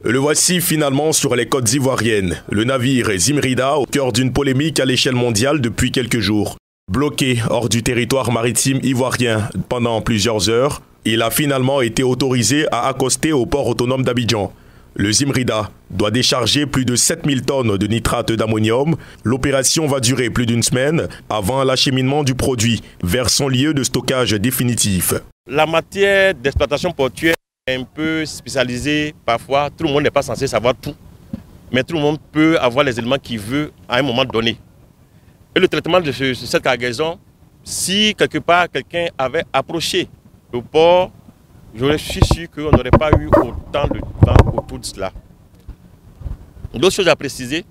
Le voici finalement sur les côtes ivoiriennes. Le navire Zimrida au cœur d'une polémique à l'échelle mondiale depuis quelques jours. Bloqué hors du territoire maritime ivoirien pendant plusieurs heures, il a finalement été autorisé à accoster au port autonome d'Abidjan. Le Zimrida doit décharger plus de 7000 tonnes de nitrate d'ammonium. L'opération va durer plus d'une semaine avant l'acheminement du produit vers son lieu de stockage définitif. La matière d'exploitation portuaire est un peu spécialisée. Parfois, tout le monde n'est pas censé savoir tout. Mais tout le monde peut avoir les éléments qu'il veut à un moment donné. Et le traitement de cette cargaison, si quelque part quelqu'un avait approché le port, je suis sûr qu'on n'aurait pas eu autant de temps autour de cela. D'autres choses à préciser,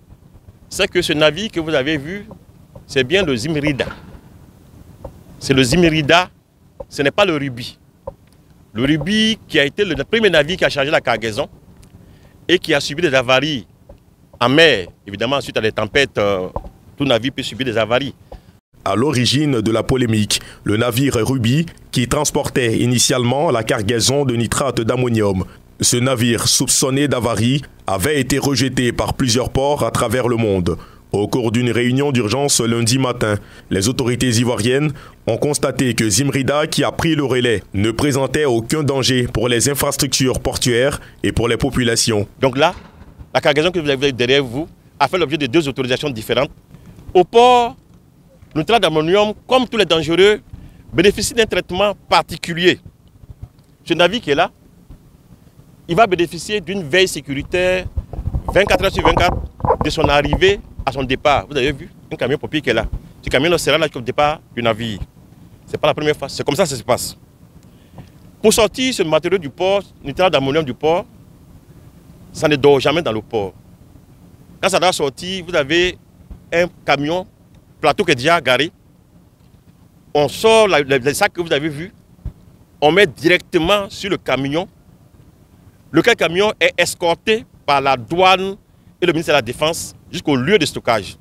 c'est que ce navire que vous avez vu, c'est bien le Zimrida. C'est le Zimrida, ce n'est pas le Ruby. Le Ruby qui a été le premier navire qui a chargé la cargaison et qui a subi des avaries en mer. Évidemment, suite à des tempêtes, tout navire peut subir des avaries. À l'origine de la polémique, le navire Ruby qui transportait initialement la cargaison de nitrate d'ammonium. Ce navire soupçonné d'avarie avait été rejeté par plusieurs ports à travers le monde. Au cours d'une réunion d'urgence lundi matin, les autorités ivoiriennes ont constaté que Zimrida, qui a pris le relais, ne présentait aucun danger pour les infrastructures portuaires et pour les populations. Donc là, la cargaison que vous avez derrière vous a fait l'objet de 2 autorisations différentes. Au port, le nitrate d'ammonium, comme tous les dangereux, bénéficie d'un traitement particulier. Ce navire qui est là, il va bénéficier d'une veille sécuritaire 24 heures sur 24 de son arrivée à son départ. Vous avez vu un camion pompier qui est là. Ce camion sera là au départ du navire. Ce n'est pas la première fois, c'est comme ça que ça se passe. Pour sortir ce matériau du port, nitrate d'ammonium du port, ça ne dort jamais dans le port. Quand ça doit sortir, vous avez un camion, plateau qui est déjà garé. On sort les sacs que vous avez vus, on met directement sur le camion. Lequel camion est escorté par la douane et le ministère de la Défense jusqu'au lieu de stockage.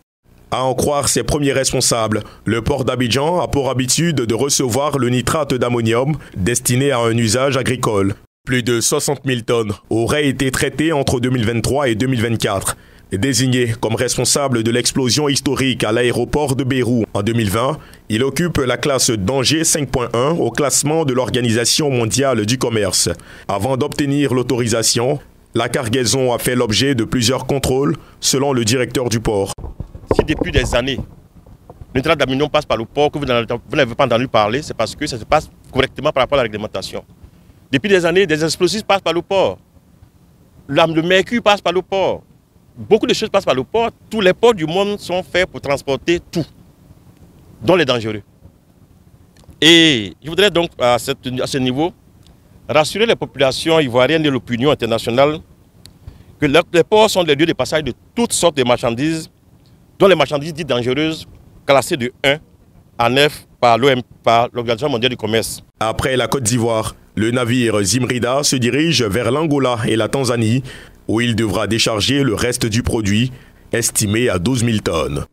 À en croire ses premiers responsables, le port d'Abidjan a pour habitude de recevoir le nitrate d'ammonium destiné à un usage agricole. Plus de 60 000 tonnes auraient été traitées entre 2023 et 2024. Désigné comme responsable de l'explosion historique à l'aéroport de Beyrouth en 2020, il occupe la classe danger 5.1 au classement de l'Organisation mondiale du commerce. Avant d'obtenir l'autorisation, la cargaison a fait l'objet de plusieurs contrôles, selon le directeur du port. Si depuis des années, le nitrate d'ammonium passe par le port, que vous n'avez pas entendu parler, c'est parce que ça se passe correctement par rapport à la réglementation. Depuis des années, des explosifs passent par le port. Le mercure passe par le port. Beaucoup de choses passent par le port. Tous les ports du monde sont faits pour transporter tout, dont les dangereux. Et je voudrais donc, à ce niveau, rassurer les populations ivoiriennes et l'opinion internationale que les ports sont les lieux de passage de toutes sortes de marchandises, dont les marchandises dites dangereuses, classées de 1 à 9 par l'Organisation mondiale du commerce. Après la Côte d'Ivoire, le navire Zimrida se dirige vers l'Angola et la Tanzanie, où il devra décharger le reste du produit, estimé à 12 000 tonnes.